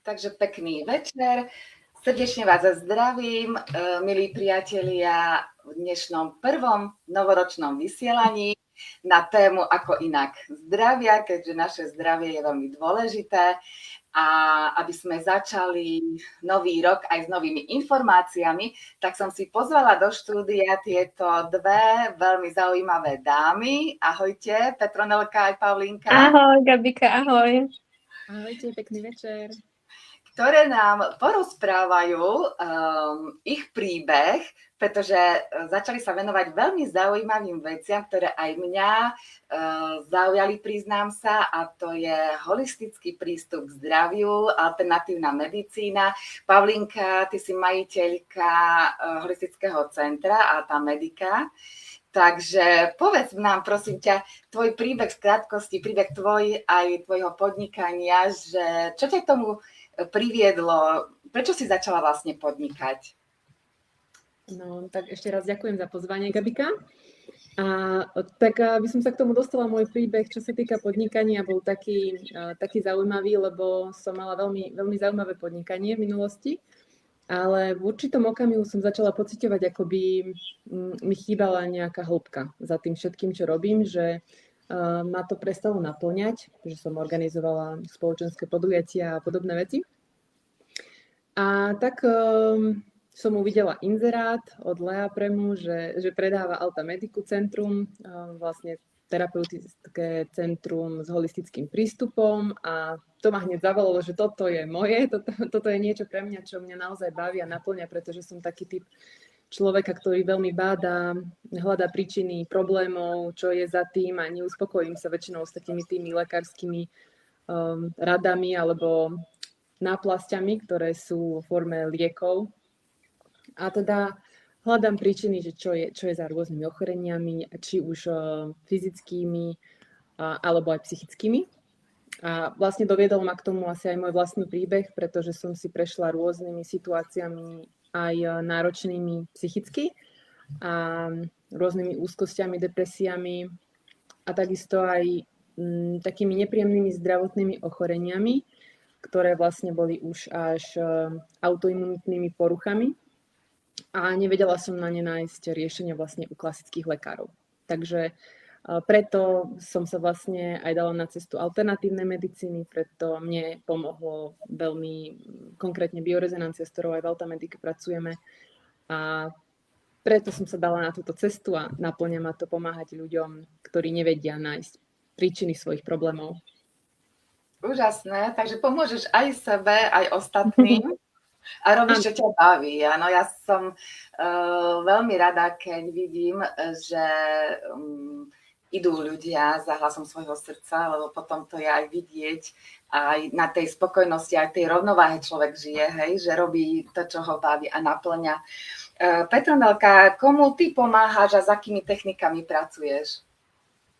Takže pekný večer. Srdečne vás zdravím, milí priatelia, v dnešnom prvom novoročnom vysielaní na tému Ako inak zdravia, keďže naše zdravie je veľmi dôležité. A aby sme začali nový rok aj s novými informáciami, tak som si pozvala do štúdia tieto dve veľmi zaujímavé dámy. Ahojte, Petronelka aj Pavlínka. Ahoj, Gabika, ahoj. Ahojte, pekný večer. Ktoré nám porozprávajú ich príbeh, pretože začali sa venovať veľmi zaujímavým veciam, ktoré aj mňa zaujali, priznám sa, a to je holistický prístup k zdraviu, alternatívna medicína. Pavlinka, ty si majiteľka holistického centra Alta Medica. Takže povedz nám, prosím ťa, tvoj príbeh v krátkosti, príbeh tvoj aj tvojho podnikania, že čo ťa tomu priviedlo, prečo si začala vlastne podnikať? No, tak ešte raz ďakujem za pozvanie, Gabika. A tak by som sa k tomu dostala, môj príbeh, čo sa týka podnikania, bol taký zaujímavý, lebo som mala veľmi, veľmi zaujímavé podnikanie v minulosti, ale v určitom okamihu som začala pociťovať, ako by mi chýbala nejaká hĺbka za tým všetkým, čo robím, že ma to prestalo naplňať, že som organizovala spoločenské podujatia a podobné veci. A tak som uvidela inzerát od Lea Premu, že predáva Alta Medicu centrum, vlastne terapeutické centrum s holistickým prístupom, a to ma hneď zavolalo, že toto je moje, toto je niečo pre mňa, čo mňa naozaj baví a naplňa, pretože som taký typ človeka, ktorý veľmi bádá, hľadá príčiny problémov, čo je za tým, a neuspokojím sa väčšinou s takými tými lekárskymi radami alebo náplasťami, ktoré sú vo forme liekov. A teda hľadám príčiny, že čo je za rôznymi ochoreniami, či už fyzickými alebo aj psychickými. A vlastne doviedol ma k tomu asi aj môj vlastný príbeh, pretože som si prešla rôznymi situáciami aj náročnými psychicky a rôznymi úzkosťami, depresiami a takisto aj takými nepríjemnými zdravotnými ochoreniami, ktoré vlastne boli už až autoimunitnými poruchami, a nevedela som na ne nájsť riešenie vlastne u klasických lekárov. Takže preto som sa vlastne aj dala na cestu alternatívnej medicíny, preto mne pomohlo veľmi konkrétne biorezonancia, s ktorou aj v Alta Medica pracujeme, a preto som sa dala na túto cestu a naplňa ma to pomáhať ľuďom, ktorí nevedia nájsť príčiny svojich problémov. Úžasné, takže pomôžeš aj sebe, aj ostatným a robíš, čo ťa baví. Áno, ja som veľmi rada, keď vidím, že idú ľudia za hlasom svojho srdca, lebo potom to je aj vidieť, aj na tej spokojnosti, aj tej rovnováhe človek žije, hej, že robí to, čo ho baví a naplňa. Petronelka, komu ty pomáhaš a s akými technikami pracuješ?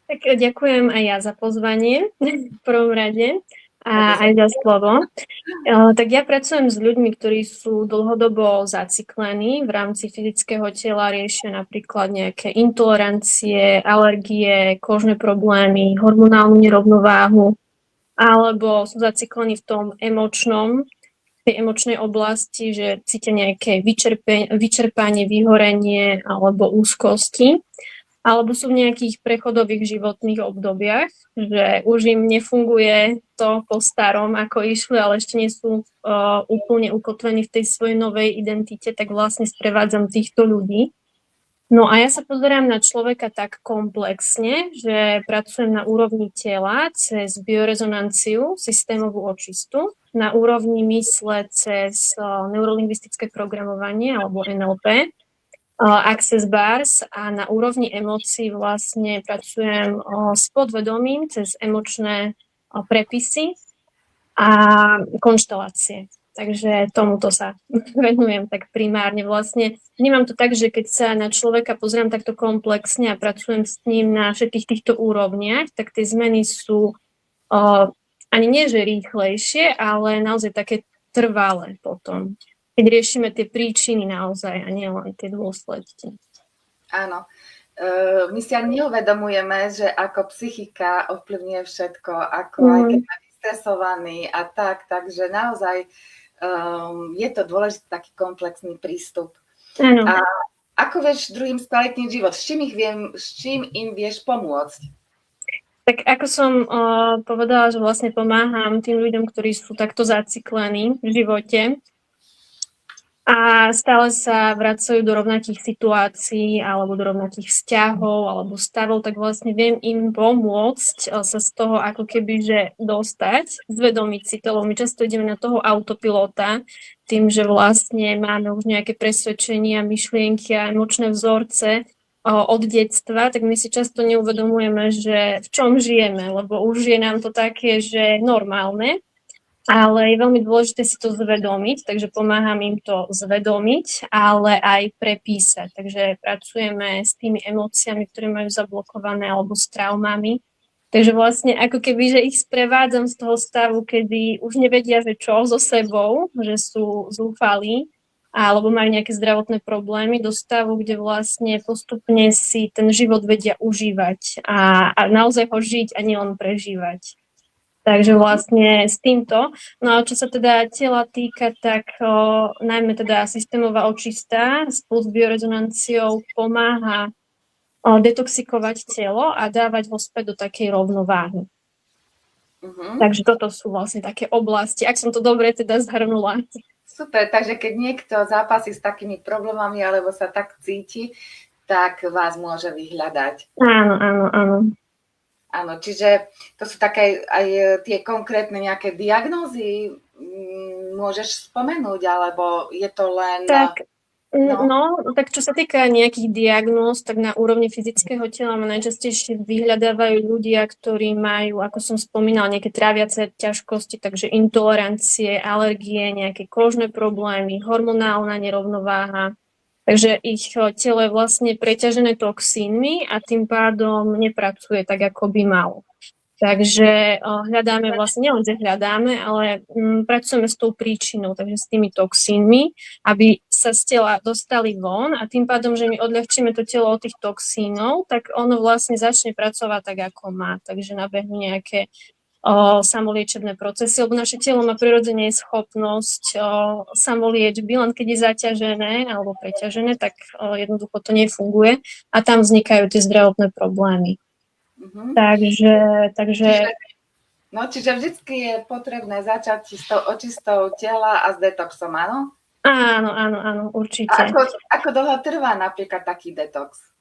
Tak ďakujem aj ja za pozvanie v prvom rade a aj za slovo. Tak ja pracujem s ľuďmi, ktorí sú dlhodobo zaciklení v rámci fyzického tela, riešia napríklad nejaké intolerancie, alergie, kožné problémy, hormonálnu nerovnováhu, alebo sú zaciklení v tom tej emočnej oblasti, že cítia nejaké vyčerpanie, vyhorenie alebo úzkosti, alebo sú v nejakých prechodových životných obdobiach, že už im nefunguje to po starom, ako išli, ale ešte nie sú úplne ukotvení v tej svojej novej identite, tak vlastne sprevádzam týchto ľudí. No a ja sa pozerám na človeka tak komplexne, že pracujem na úrovni tela cez biorezonanciu, systémovú očistu, na úrovni mysle cez neurolingvistické programovanie alebo NLP, Access Bars, a na úrovni emócií vlastne pracujem s podvedomím cez emočné prepisy a konštelácie. Takže tomuto sa venujem tak primárne. Vlastne vnímam to tak, že keď sa na človeka pozriem takto komplexne a pracujem s ním na všetkých týchto úrovniach, tak tie zmeny sú ani nie že rýchlejšie, ale naozaj také trvalé potom, keď riešime tie príčiny naozaj a nie len tie dôsledky. Áno. My si ani neuvedomujeme, že ako psychika ovplyvňuje všetko, ako aj keď vystresovaní a tak, takže naozaj je to dôležitý taký komplexný prístup. Áno. A ako vieš druhým skvalitniť život? S čím im vieš pomôcť? Tak ako som povedala, že vlastne pomáham tým ľuďom, ktorí sú takto zaciklení v živote a stále sa vracajú do rovnakých situácií alebo do rovnakých vzťahov alebo stavov, tak vlastne viem im pomôcť sa z toho ako keby že dostať, zvedomiť si to, lebo my často ideme na toho autopilota, tým, že vlastne máme už nejaké presvedčenia, myšlienky a emočné vzorce od detstva, tak my si často neuvedomujeme, že v čom žijeme, lebo už je nám to také, že normálne, ale je veľmi dôležité si to zvedomiť, takže pomáham im to zvedomiť, ale aj prepísať. Takže pracujeme s tými emóciami, ktoré majú zablokované alebo s traumami. Takže vlastne ako keby, že ich sprevádzam z toho stavu, kedy už nevedia, že čo so sebou, že sú zúfalí, alebo majú nejaké zdravotné problémy, do stavu, kde vlastne postupne si ten život vedia užívať a naozaj ho žiť a nielen prežívať. Takže vlastne s týmto. No a čo sa teda tela týka, tak najmä teda systémová očista spolu s biorezonanciou pomáha detoxikovať telo a dávať ho späť do takej rovnováhy. Takže toto sú vlastne také oblasti, ak som to dobre teda zhrnula. Super, takže keď niekto zápasí s takými problémami alebo sa tak cíti, tak vás môže vyhľadať. Áno, áno, áno. Áno, čiže to sú také aj tie konkrétne nejaké diagnózy, môžeš spomenúť, alebo je to len... Tak, tak čo sa týka nejakých diagnóz, tak na úrovni fyzického tela ma najčastejšie vyhľadávajú ľudia, ktorí majú, ako som spomínala, nejaké tráviace ťažkosti, takže intolerancie, alergie, nejaké kožné problémy, hormonálna nerovnováha. Takže ich telo je vlastne preťažené toxínmi a tým pádom nepracuje tak, ako by malo. Takže hľadáme vlastne, nielen že hľadáme, ale pracujeme s tou príčinou, takže s tými toxínmi, aby sa z tela dostali von a tým pádom, že my odľahčíme to telo od tých toxínov, tak ono vlastne začne pracovať tak, ako má. Takže nabehnú nejaké samoliečebné procesy, lebo naše telo má prirodzene schopnosť samoliečby, len keď je zaťažené alebo preťažené, tak jednoducho to nefunguje a tam vznikajú tie zdravotné problémy. Takže... Čiže vždycky je potrebné začať s tou očistou tela a s detoxom, áno? Áno, určite. Ako dlho trvá napríklad taký detox?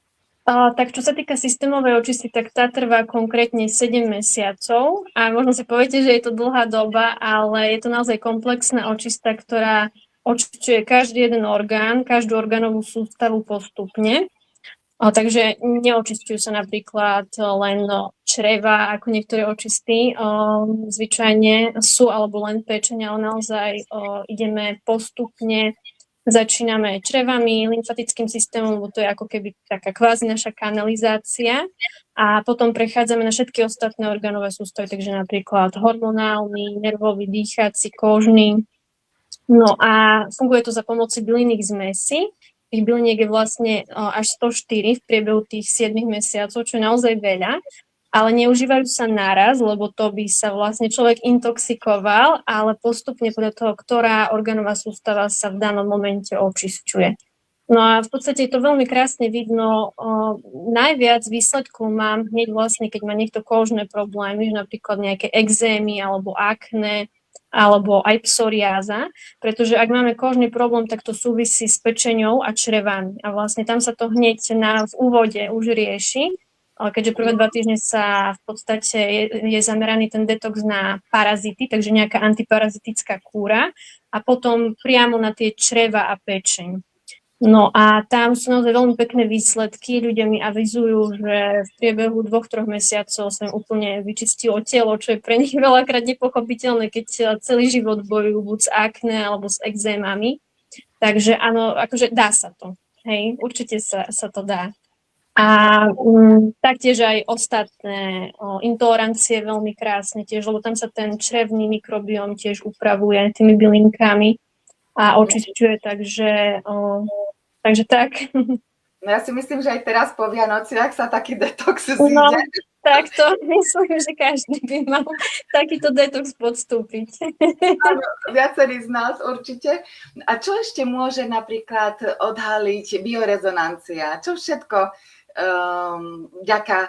Tak čo sa týka systémovej očisty, tak tá trvá konkrétne 7 mesiacov a možno si poviete, že je to dlhá doba, ale je to naozaj komplexná očista, ktorá očistuje každý jeden orgán, každú orgánovú sústavu postupne. Takže neočistujú sa napríklad len čreva, ako niektoré očisty zvyčajne sú, alebo len pečeň, ale naozaj ideme postupne. Začíname črevami, lymfatickým systémom, lebo to je ako keby taká kvázi naša kanalizácia a potom prechádzame na všetky ostatné orgánové sústavy, takže napríklad hormonálny, nervový, dýchací, kožný. No a funguje to za pomoci bylinných zmesí. Tých byliniek je vlastne až 104 v priebehu tých 7 mesiacov, čo je naozaj veľa. Ale neužívajú sa naraz, lebo to by sa vlastne človek intoxikoval, ale postupne podľa toho, ktorá orgánová sústava sa v danom momente očisťuje. No a v podstate je to veľmi krásne vidno. Najviac výsledkov mám hneď vlastne, keď má niekto kožné problémy, že napríklad nejaké ekzémy alebo akné, alebo aj psoriáza, pretože ak máme kožný problém, tak to súvisí s pečeňou a črevami. A vlastne tam sa to hneď v úvode už rieši. Keďže prvé 2 týždne sa v podstate je zameraný ten detox na parazity, takže nejaká antiparazitická kúra a potom priamo na tie čreva a pečeň. No a tam sú naozaj veľmi pekné výsledky. Ľudia mi avizujú, že v priebehu 2-3 mesiacov sa im úplne vyčistilo telo, čo je pre nich veľakrát nepochopiteľné, keď celý život bojujú buď s akné alebo s ekzémami. Takže áno, akože dá sa to. Hej, určite sa to dá. A taktiež aj ostatné intolerancie veľmi krásne tiež, lebo tam sa ten črevný mikrobióm tiež upravuje tými bylinkami a očisťuje, takže tak. No ja si myslím, že aj teraz po Vianociach sa taký detox zíde. Tak to myslím, že každý by mal takýto detox podstúpiť. Áno, viacerí z nás určite. A čo ešte môže napríklad odhaliť biorezonancia? Čo všetko vďaka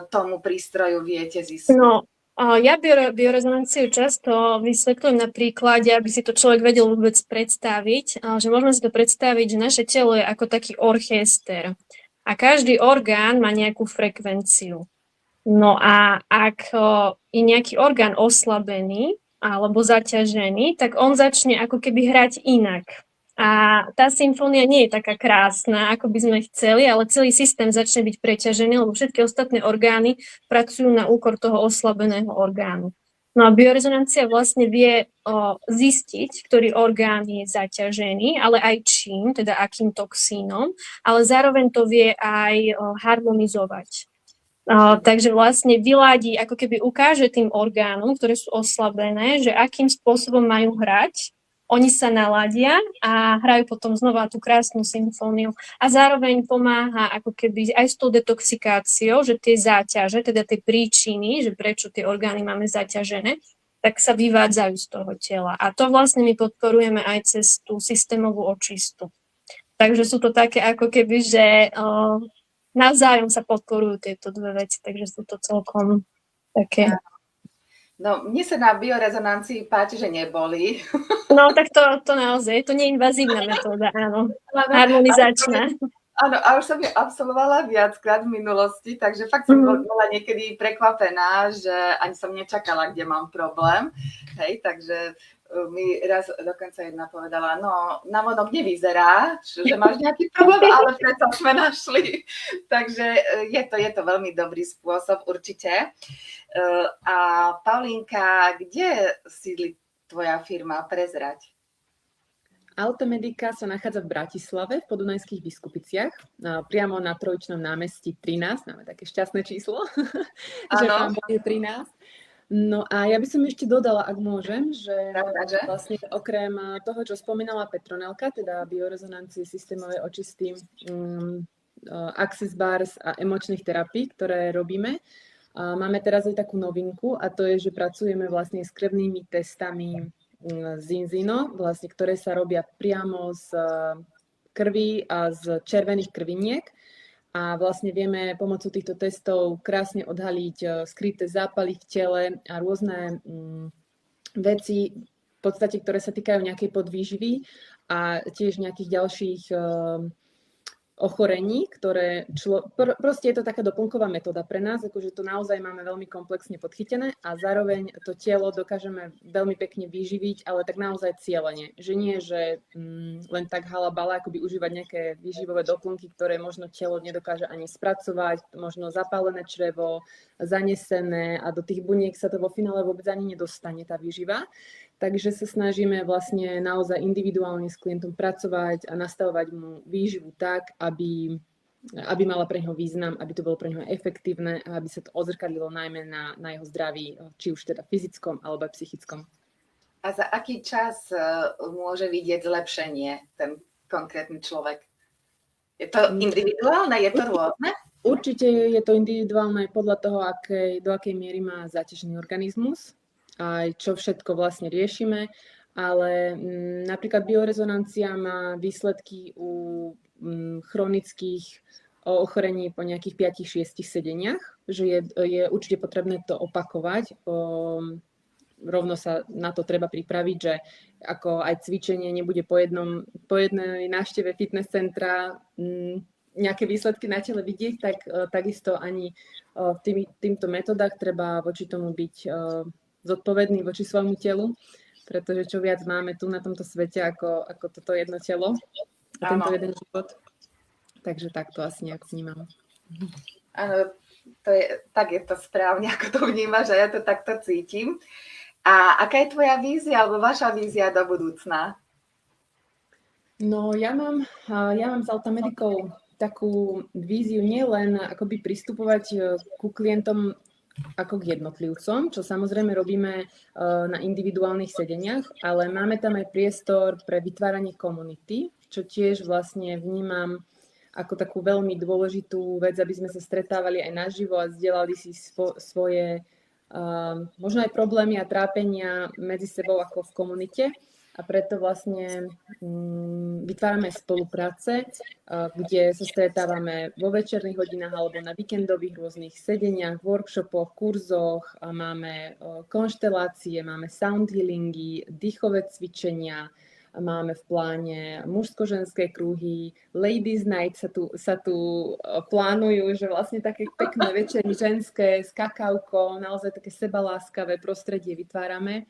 tomu prístroju viete zistiť? No, ja biorezonanciu často vysvetľujem na príklade, aby si to človek vedel vôbec predstaviť, že môžeme si to predstaviť, že naše telo je ako taký orchester a každý orgán má nejakú frekvenciu. No a ak je nejaký orgán oslabený alebo zaťažený, tak on začne ako keby hrať inak. A tá symfónia nie je taká krásna, ako by sme chceli, ale celý systém začne byť preťažený, lebo všetky ostatné orgány pracujú na úkor toho oslabeného orgánu. No a biorezonancia vlastne vie zistiť, ktorý orgán je zaťažený, ale aj čím, teda akým toxínom, ale zároveň to vie aj harmonizovať. Takže vlastne vyladí, ako keby ukáže tým orgánom, ktoré sú oslabené, že akým spôsobom majú hrať. Oni sa naladia a hrajú potom znova tú krásnu symfóniu. A zároveň pomáha ako keby aj s tou detoxikáciou, že tie záťaže, teda tie príčiny, že prečo tie orgány máme zaťažené, tak sa vyvádzajú z toho tela. A to vlastne my podporujeme aj cez tú systémovú očistu. Takže sú to také ako keby, že navzájom sa podporujú tieto dve veci, takže sú to celkom také. No, mne sa na biorezonancii páči, že neboli. No, tak to naozaj, to nie je invazívna metóda, áno. Harmonizačná. Áno, a už som ju absolvovala viackrát v minulosti, takže fakt som bola niekedy prekvapená, že ani som nečakala, kde mám problém. Hej, takže mi raz dokonca jedna povedala, no navonok nevyzerá, že máš nejaký problém, ale preto sme našli. Takže je to veľmi dobrý spôsob určite. A Paulínka, kde sídli tvoja firma? Prezrať. Automedika sa nachádza v Bratislave, v Podunajských Biskupiciach, priamo na Trojičnom námestí 13, máme také šťastné číslo, že tam je 13. No a ja by som ešte dodala, ak môžem, že vlastne okrem toho, čo spomínala Petronelka, teda biorezonancie, systémové očisty, access bars a emočných terapií, ktoré robíme, máme teraz aj takú novinku a to je, že pracujeme vlastne s krvnými testami Zinzino, vlastne, ktoré sa robia priamo z krvi a z červených krviniek. A vlastne vieme pomocou týchto testov krásne odhaliť skryté zápaly v tele a rôzne veci, v podstate, ktoré sa týkajú nejakej podvýživy a tiež nejakých ďalších ochorení, ktoré proste je to taká doplnková metóda pre nás, akože to naozaj máme veľmi komplexne podchytené a zároveň to telo dokážeme veľmi pekne vyživiť, ale tak naozaj cieľene. Že nie, že len tak halabala, akoby užívať nejaké výživové doplnky, ktoré možno telo nedokáže ani spracovať, možno zapálené črevo, zanesené a do tých buniek sa to vo finále vôbec ani nedostane, tá výživa. Takže sa snažíme vlastne naozaj individuálne s klientom pracovať a nastavovať mu výživu tak, aby mala pre neho význam, aby to bolo pre neho efektívne a aby sa to odzrkadlilo najmä na jeho zdraví, či už teda fyzickom alebo psychickom. A za aký čas môže vidieť zlepšenie ten konkrétny človek? Je to individuálne? Je to rôzne? Určite je to individuálne podľa toho, do akej miery má záťažený organizmus, aj čo všetko vlastne riešime, ale napríklad biorezonancia má výsledky u chronických ochorení po nejakých 5-6 sedeniach, že je určite potrebné to opakovať. Rovno sa na to treba pripraviť, že ako aj cvičenie nebude po jednej návšteve fitness centra nejaké výsledky na tele vidieť, tak takisto ani v týmto metodách treba voči tomu byť zodpovedný voči svojmu telu, pretože čo viac máme tu na tomto svete ako toto jedno telo a tento jeden život. Takže tak to asi nejak vnímam. Áno, tak je to správne, ako to vnímaš a ja to takto cítim. A aká je tvoja vízia alebo vaša vízia do budúcna? No ja mám s Automedikou takú víziu nielen akoby pristupovať ku klientom ako k jednotlivcom, čo samozrejme robíme na individuálnych sedeniach, ale máme tam aj priestor pre vytváranie komunity, čo tiež vlastne vnímam ako takú veľmi dôležitú vec, aby sme sa stretávali aj naživo a zdieľali si svoje možno aj problémy a trápenia medzi sebou ako v komunite. A preto vlastne vytvárame spolupráce, kde sa stretávame vo večerných hodinách alebo na víkendových rôznych sedeniach, workshopoch, kurzoch. A máme konštelácie, máme sound healingy, dýchové cvičenia, máme v pláne mužsko-ženské kruhy, ladies night sa tu plánujú, že vlastne také pekné večery ženské s kakaukou, naozaj také sebaláskavé prostredie vytvárame.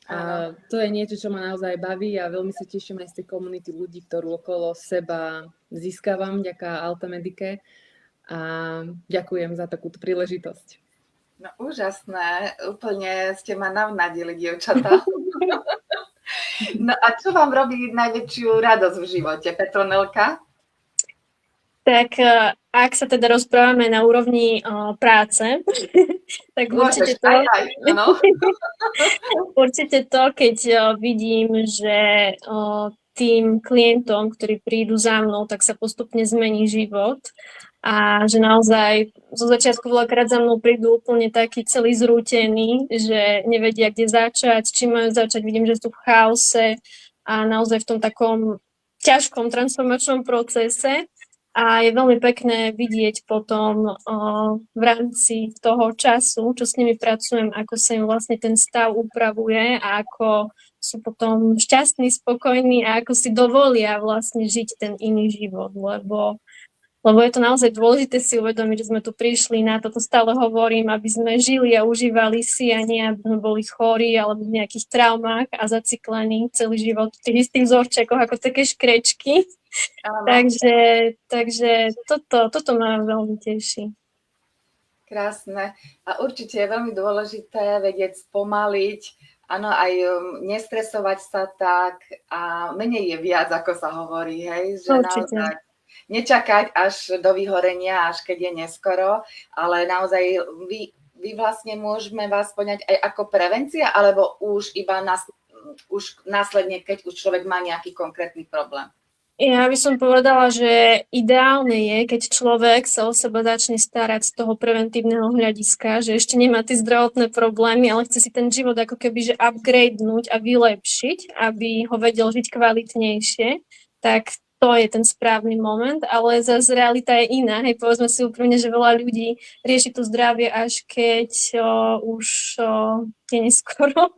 A to je niečo, čo ma naozaj baví a veľmi sa teším aj z tej komunity ľudí, ktorú okolo seba získavam vďaka Altamedike a ďakujem za takúto príležitosť. No úžasné, úplne ste ma navnadili, dievčatá. No a čo vám robí najväčšiu radosť v živote, Petronelka? Tak ak sa teda rozprávame na úrovni práce, tak určite to, určite to, keď vidím, že tým klientom, ktorí prídu za mnou, tak sa postupne zmení život a že naozaj zo začiatku veľakrát za mnou prídu úplne takí celý zrútení, že nevedia, kde začať, čím majú začať, vidím, že sú v chaose a naozaj v tom takom ťažkom transformačnom procese. A je veľmi pekné vidieť potom v rámci toho času, čo s nimi pracujem, ako sa im vlastne ten stav upravuje a ako sú potom šťastní, spokojní a ako si dovolia vlastne žiť ten iný život, lebo je to naozaj dôležité si uvedomiť, že sme tu prišli na toto, stále hovorím, aby sme žili a užívali si a nie, aby sme boli chorí alebo v nejakých traumách a zaciklení celý život v tých istých vzorčekoch ako také škrečky. Takže toto ma veľmi teší. Krásne. A určite je veľmi dôležité vedieť spomaliť, áno, aj nestresovať sa tak a menej je viac, ako sa hovorí, hej, že určite. Naozaj nečakať až do vyhorenia, až keď je neskoro, ale naozaj vy vlastne môžeme vás poňať aj ako prevencia, alebo už iba už následne, keď už človek má nejaký konkrétny problém? Ja by som povedala, že ideálne je, keď človek sa o seba začne starať z toho preventívneho hľadiska, že ešte nemá tie zdravotné problémy, ale chce si ten život ako keby že upgradenúť a vylepšiť, aby ho vedel žiť kvalitnejšie, tak to je ten správny moment, ale zase realita je iná. Hej, povedzme si úprimne, že veľa ľudí rieši to zdravie až keď už je neskoro.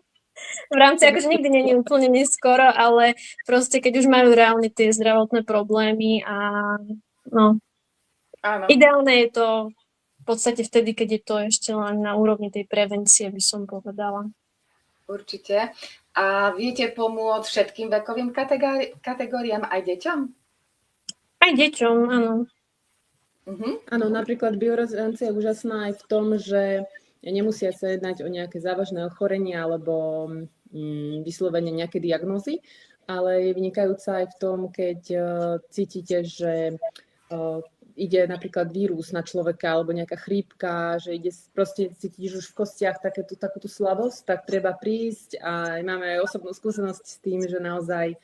V rámci, akože nikdy nie je úplne neskoro, ale proste keď už majú reálne tie zdravotné problémy a no. Áno. Ideálne je to v podstate vtedy, keď je to ešte len na úrovni tej prevencie, by som povedala. Určite. A viete pomôcť všetkým vekovým kategóriám aj deťom? Aj deťom, áno. Áno, napríklad biorezonancia je úžasná aj v tom, že nemusia sa jednať o nejaké závažné ochorenie alebo vyslovene nejaké diagnózy, ale je vynikajúca aj v tom, keď cítite, že ide napríklad vírus na človeka alebo nejaká chrípka, že ide proste cítiš už v kostiach takúto slabosť, tak treba prísť a máme osobnú skúsenosť s tým, že naozaj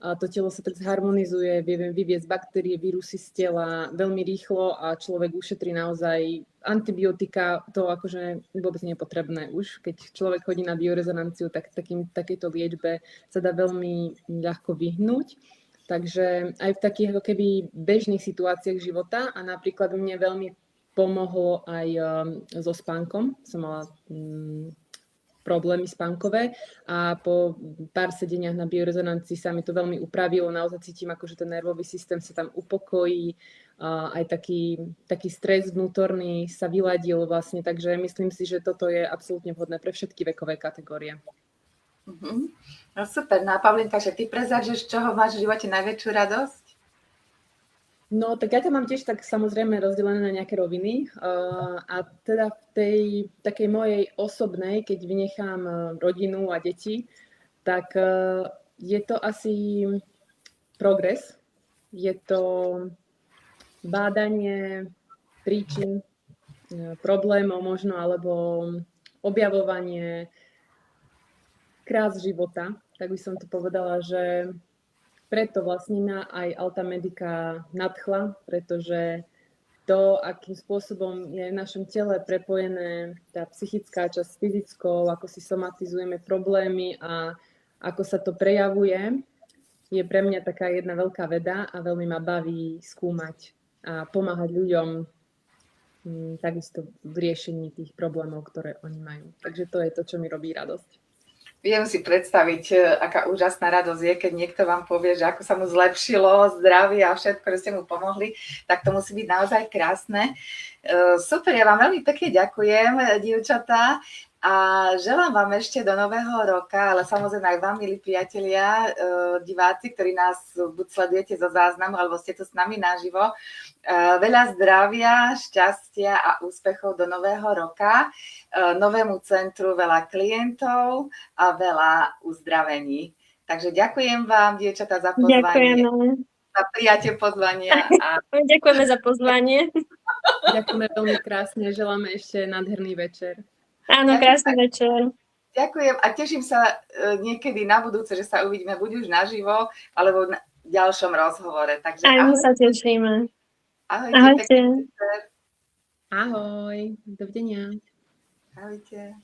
to telo sa tak zharmonizuje, vieme vyviesť baktérie, vírusy z tela veľmi rýchlo a človek ušetrí naozaj antibiotika, to akože vôbec nie je potrebné už. Keď človek chodí na biorezonanciu, tak takejto liečbe sa dá veľmi ľahko vyhnúť. Takže aj v takých ako keby bežných situáciách života a napríklad mne veľmi pomohlo aj so spánkom. Som mala problémy spánkové a po pár sedeniach na biorezonancii sa mi to veľmi upravilo. Naozaj cítim, akože ten nervový systém sa tam upokojí, aj taký stres vnútorný sa vyladil vlastne, takže myslím si, že toto je absolútne vhodné pre všetky vekové kategórie. No super, no a Pavlinka, že ty prezradíš, čoho máš v živote najväčšiu radosť? No, tak ja to mám tiež tak samozrejme rozdelené na nejaké roviny a teda v tej takej mojej osobnej, keď vynechám rodinu a deti, tak je to asi progres, je to bádanie príčin problémov možno, alebo objavovanie krás života, tak by som to povedala, že preto vlastne ma aj Alta Medica nadchla, pretože to, akým spôsobom je v našom tele prepojené tá psychická časť s fyzickou, ako si somatizujeme problémy a ako sa to prejavuje, je pre mňa taká jedna veľká veda a veľmi ma baví skúmať a pomáhať ľuďom takisto v riešení tých problémov, ktoré oni majú. Takže to je to, čo mi robí radosť. Viem si predstaviť, aká úžasná radosť je, keď niekto vám povie, že ako sa mu zlepšilo zdravie a všetko, že ste mu pomohli, tak to musí byť naozaj krásne. Super, ja vám veľmi pekne ďakujem, dievčatá, a želám vám ešte do nového roka, ale samozrejme aj vám, milí priatelia, diváci, ktorí nás buď sledujete zo záznamu, alebo ste tu s nami naživo, veľa zdravia, šťastia a úspechov do nového roka, novému centru veľa klientov a veľa uzdravení. Takže ďakujem vám, dievčatá, za pozvanie. Ďakujeme. Za prijatie pozvania. A Ďakujeme za pozvanie. Ďakujeme veľmi krásne, želáme ešte nádherný večer. Áno, krásny večer. Ďakujem a teším sa niekedy na budúce, že sa uvidíme buď už naživo, alebo v ďalšom rozhovore. Takže Aj my sa tešíme. Ahojte. Ahojte. Ahoj, dovidenia. Ahojte.